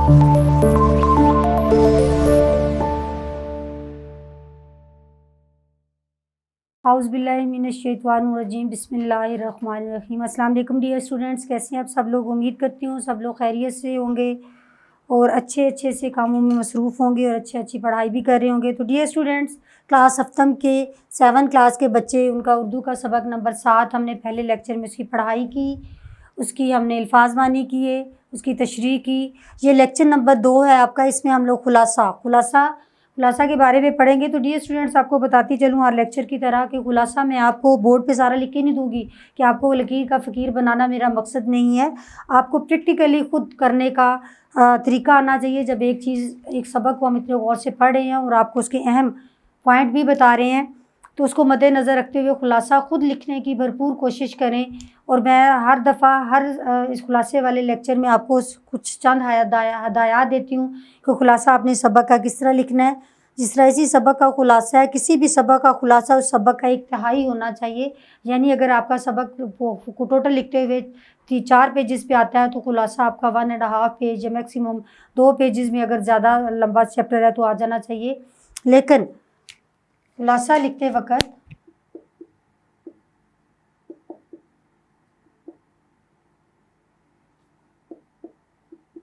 औज़ुबिल्लाहिमिनश्शैतानिर्रजीम बिस्मिल्लाहिर्रहमानिर्रहीम। अस्सलाम वालेकुम डियर स्टूडेंट्स, कैसे हैं आप सब लोग। उम्मीद करती हूँ सब लोग खैरियत से होंगे और अच्छे से कामों में मसरूफ़ होंगे और अच्छी पढ़ाई भी कर रहे होंगे। तो डियर स्टूडेंट्स, क्लास सप्तम के 7 क्लास के बच्चे, उनका उर्दू का सबक नंबर 7 हमने पहले लेक्चर में उसकी पढ़ाई की, उसकी हमने अल्फाज मानी किए, उसकी तशरीह की। ये लेक्चर नंबर 2 है आपका। इसमें हम लोग खुलासा के बारे में पढ़ेंगे। तो डियर स्टूडेंट्स, आपको बताती चलूँ हर लेक्चर की तरह कि खुलासा मैं आपको बोर्ड पे सारा लिख के नहीं दूँगी कि आपको लकीर का फ़कीर बनाना मेरा मकसद नहीं है। आपको प्रैक्टिकली ख़ुद करने का तरीका आना चाहिए। जब एक सबक को हम इतने गौर से पढ़ रहे हैं और आपको उसके अहम पॉइंट भी बता रहे हैं, तो उसको मद्देनज़र रखते हुए खुलासा ख़ुद लिखने की भरपूर कोशिश करें। और मैं हर दफ़ा इस खुलासे वाले लेक्चर में आपको कुछ चंद हदायत देती हूँ कि खुलासा अपने सबक का किस तरह लिखना है। जिस तरह इसी सबक का खुलासा है, किसी भी सबक का खुलासा उस सबक का एक तिहाई होना चाहिए। यानी अगर आपका सबक को टोटल लिखते हुए 4 पेजेस पे आता है तो खुलासा आपका 1.5 पेज या मैक्सिमम 2 पेजेस में, अगर ज़्यादा लंबा चैप्टर है तो आ जाना चाहिए। लेकिन खुलासा लिखते वक्त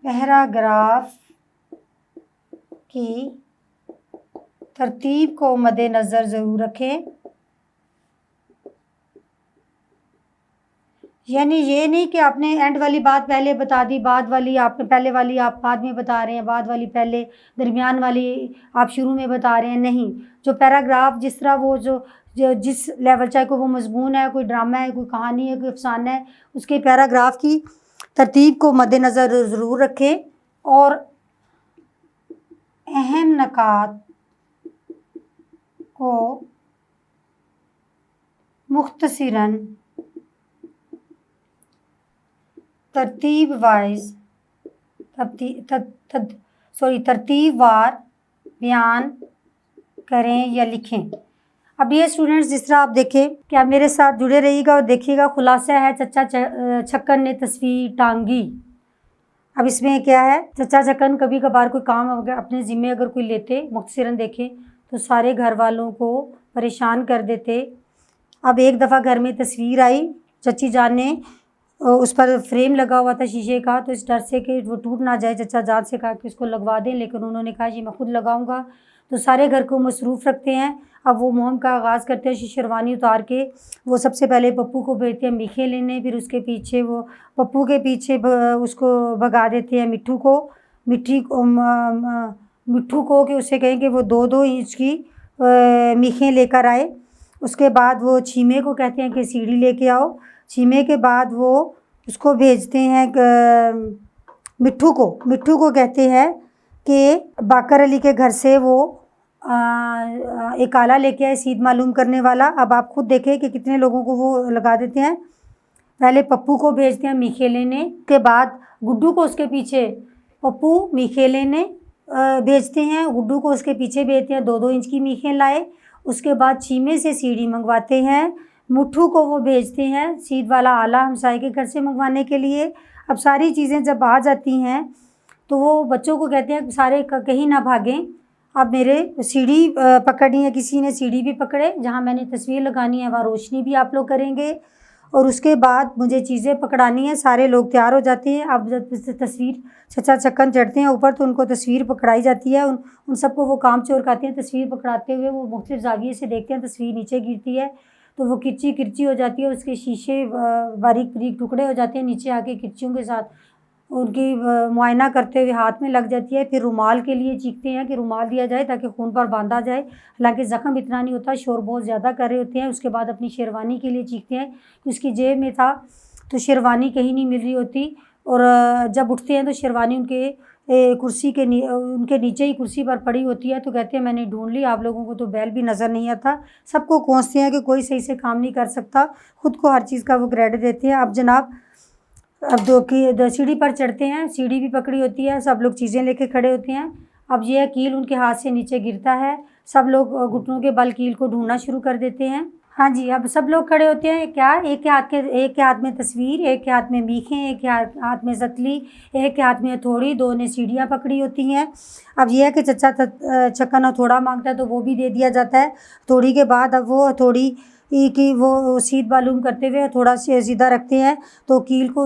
पैराग्राफ की तरतीब को मद्देनज़र ज़रूर रखें। यानी ये नहीं कि आपने एंड वाली बात पहले बता दी, बाद वाली आपने पहले वाली आप बाद में बता रहे हैं, बाद वाली पहले, दरमियान वाली आप शुरू में बता रहे हैं। नहीं, जो पैराग्राफ जिस तरह वो जो जिस लेवल, चाहे कोई वो मज़मून है, कोई ड्रामा है, कोई कहानी है, कोई अफ़साना है, उसके पैराग्राफ की तरतीब को मद्देनज़र ज़रूर रखें और अहम नकात को मुख्तसरन तरतीब वार बयान करें या लिखें। अब ये स्टूडेंट्स, जिस तरह आप देखें कि आप मेरे साथ जुड़े रहिएगा और देखिएगा। खुलासा है चचा छक्कन ने तस्वीर टांगी। अब इसमें क्या है, चचा छक्कन कभी कभार कोई काम अपने ज़िम्मे अगर कोई लेते, मुख्तसरन देखें तो सारे घर वालों को परेशान कर देते। अब एक दफ़ा घर में तस्वीर आई, चची जान ने उस पर फ्रेम लगा हुआ था शीशे का, तो इस डर से कि वो टूट ना जाए, चचा जान से कहा कि उसको लगवा दें, लेकिन उन्होंने कहा जी मैं खुद लगाऊंगा। तो सारे घर को मसरूफ़ रखते हैं। अब वो मुहिम का आगाज़ करते हैं। शेरवानी उतार के वो सबसे पहले पप्पू को भेजते हैं मीखे लेने, फिर उसके पीछे वो पप्पू के पीछे उसको भगा देते हैं मिट्ठू को कि उससे कहें कि वो 2-2 इंच की मीखें लेकर आए। उसके बाद वो छीमे को कहते हैं कि सीढ़ी लेके आओ। छीमे के बाद वो उसको भेजते हैं मिट्ठू को कहते हैं कि बाकर अली के घर से वो एक आला लेके आए, सीध मालूम करने वाला। अब आप खुद देखें कि कितने लोगों को वो लगा देते हैं। पहले पप्पू को भेजते हैं मीखे लेने, के बाद गुड्डू को उसके पीछे पप्पू मीखे लेने भेजते हैं, गुड्डू को उसके पीछे भेजते हैं, 2-2 इंच की मीखें लाए। उसके बाद छीमे से सीढ़ी मंगवाते हैं। मुट्ठू को वो भेजते हैं सीध वाला आला हमसाये के घर से मंगवाने के लिए। अब सारी चीज़ें जब आ जाती हैं तो वो बच्चों को कहते हैं सारे कहीं ना भागें। अब मेरे सीढ़ी पकड़नी है, किसी ने सीढ़ी भी पकड़े, जहाँ मैंने तस्वीर लगानी है वहाँ रोशनी भी आप लोग करेंगे। और उसके बाद मुझे चीज़ें पकड़ानी है। सारे लोग तैयार हो जाते हैं। अब जब तस्वीर चचा छक्कन चढ़ते हैं ऊपर तो उनको तस्वीर पकड़ाई जाती है। उन सबको वो काम चोर कहते हैं। तस्वीर पकड़ाते हुए वो मुख्तलिफ ज़ाविये से देखते हैं, तस्वीर नीचे गिरती है तो वो किरची हो जाती है, उसके शीशे बारीक टुकड़े हो जाते हैं। नीचे आके किरचियों के साथ उनकी मुआयना करते हुए हाथ में लग जाती है। फिर रुमाल के लिए चीखते हैं कि रुमाल दिया जाए ताकि खून पर बांधा जाए। हालांकि ज़ख्म इतना नहीं होता, शोर बहुत ज़्यादा कर रहे होते हैं। उसके बाद अपनी शेरवानी के लिए चीखते हैं कि उसकी जेब में था तो शेरवानी कहीं नहीं मिल रही होती। और जब उठते हैं तो शेरवानी उनके नीचे ही कुर्सी पर पड़ी होती है। तो कहते हैं मैंने ढूंढ ली, आप लोगों को तो बैल भी नज़र नहीं आता। सबको कोसते हैं कि कोई सही से काम नहीं कर सकता, खुद को हर चीज़ का वो क्रेडिट देते हैं। अब जनाब, अब दो सीढ़ी पर चढ़ते हैं, सीढ़ी भी पकड़ी होती है, सब लोग चीज़ें लेके खड़े होते हैं। अब ये कील उनके हाथ से नीचे गिरता है। सब लोग घुटनों के बल कील को ढूंढना शुरू कर देते हैं। हाँ जी, अब सब लोग खड़े होते हैं, क्या एक के हाथ में तस्वीर, एक के हाथ में मीखें, एक के हाथ में ज़तली, एक के हाथ में हथौड़ी, 2 ने सीढ़ियाँ पकड़ी होती हैं। अब ये है कि चच्चा छक्कन हथौड़ा मांगता है तो वो भी दे दिया जाता है। हथौड़ी के बाद अब वो हथौड़ी की वो सीध मालूम करते हुए थोड़ा से सीधा रखते हैं तो कील को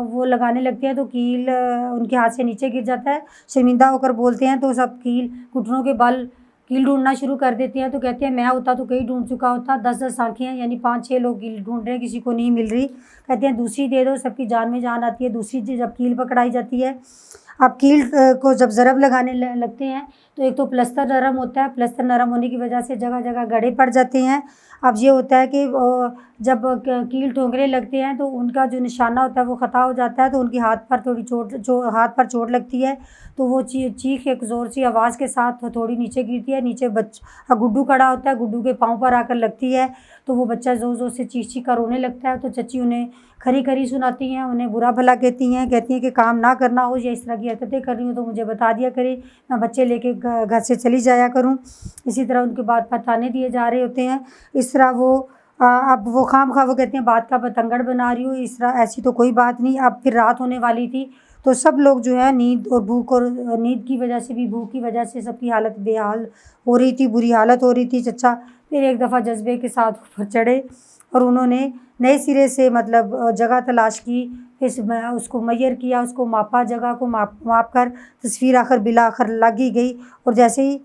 वो लगाने लगते हैं तो कील उनके हाथ से नीचे गिर जाता है। शर्मिंदा होकर बोलते हैं तो सब कील घुटनों के बल कील ढूंढना शुरू कर देती हैं तो कहते हैं मैं होता तो कहीं ढूंढ चुका होता। 10-10 आँखें हैं, यानी 5-6 लोग कील ढूंढ रहे हैं, किसी को नहीं मिल रही। कहते हैं दूसरी दे दो, सबकी जान में जान आती है। दूसरी जब कील पकड़ाई जाती है, अब कील को जब ज़रब लगाने लगते हैं तो एक तो प्लस्तर नरम होता है, प्लस्तर नरम होने की वजह से जगह जगह गड्ढे पड़ जाते हैं। अब ये होता है कि जब कील ठोंकने लगते हैं तो उनका जो निशाना होता है वो ख़ता हो जाता है तो उनके हाथ पर थोड़ी हाथ पर चोट लगती है तो वो चीख एक ज़ोर सी आवाज़ के साथ थोड़ी नीचे गिरती है। नीचे गुड्डू खड़ा होता है, गुड्डू के पाँव पर आकर लगती है तो वो बच्चा ज़ोर ज़ोर से चीख कर रोने लगता है। तो चच्ची उन्हें खरी खरी सुनाती हैं, उन्हें बुरा भला कहती हैं कि काम ना करना हो या इस तरह की हरकतें कर रही हो तो मुझे बता दिया करे, मैं बच्चे लेके घर से चली जाया करूँ। इसी तरह उनके बात पर ताने दिए जा रहे होते हैं। इस तरह वो अब वो खामखा वो कहते हैं बात का बतंगड़ बना रही हूँ, इस तरह ऐसी तो कोई बात नहीं। अब फिर रात होने वाली थी तो सब लोग जो है नींद और भूख और नींद की वजह से भी भूख की वजह से सबकी हालत बेहाल हो रही थी, बुरी हालत हो रही थी। चच्चा फिर एक दफ़ा जज्बे के साथ ऊपर चढ़े और उन्होंने नए सिरे से मतलब जगह तलाश की, फिर उसको मैयर किया, उसको मापा, जगह को माप कर तस्वीर आखिर बिलाखिर लग ही गई। और जैसे ही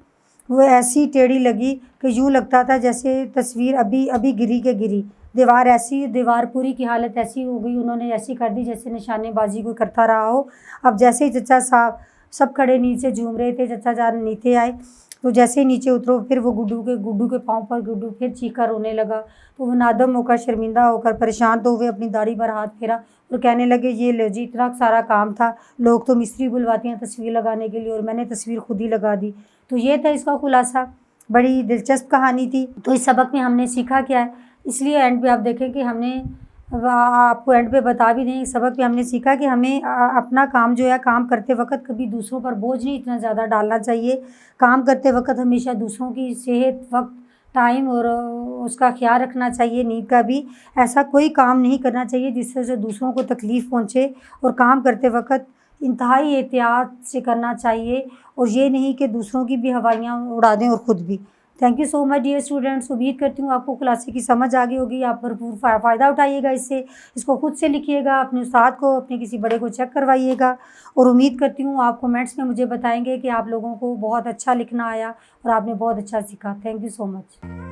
वो ऐसी टेढ़ी लगी कि यूँ लगता था जैसे तस्वीर अभी अभी गिरी के गिरी। दीवार पूरी की हालत ऐसी हो गई, उन्होंने ऐसी कर दी जैसे निशानेबाजी कोई करता रहा हो। अब जैसे ही चच्चा साहब सब खड़े नीचे झूम रहे थे, चच्चा जान नीचे आए तो जैसे ही नीचे उतरो फिर वो गुड्डू के पाँव पर गुड्डू फिर चीखकर रोने लगा। तो वो नादम होकर, शर्मिंदा होकर, परेशान तो हुए, अपनी दाढ़ी पर हाथ फेरा और कहने लगे ये लो जी, इतना सारा काम था, लोग तो मिस्त्री बुलवाते हैं तस्वीर लगाने के लिए और मैंने तस्वीर खुद ही लगा दी। तो ये था इसका खुलासा। बड़ी दिलचस्प कहानी थी। तो इस सबक में हमने सीखा क्या है, इसलिए एंड पे आप देखें कि हमने आपको एंड पे बता भी दें। सबक में हमने सीखा कि हमें अपना काम जो है काम करते वक्त कभी दूसरों पर बोझ नहीं इतना ज़्यादा डालना चाहिए। काम करते वक्त हमेशा दूसरों की सेहत, वक्त, टाइम और उसका ख्याल रखना चाहिए। नींद का भी ऐसा कोई काम नहीं करना चाहिए जिससे से दूसरों को तकलीफ़ पहुँचे और काम करते वक्त इंतहाई एहतियात से करना चाहिए और ये नहीं कि दूसरों की भी हवाइयाँ उड़ा दें और ख़ुद भी। Thank you so much dear students. उम्मीद करती हूँ आपको खुलासे की समझ आ गई होगी। आप भरपूर फ़ायदा उठाइएगा इससे, इसको खुद से लिखिएगा, अपने उस्ताद को, अपने किसी बड़े को चेक करवाइएगा और उम्मीद करती हूँ आप कमेंट्स में मुझे बताएंगे कि आप लोगों को बहुत अच्छा लिखना आया और आपने बहुत अच्छा सीखा। Thank you so much.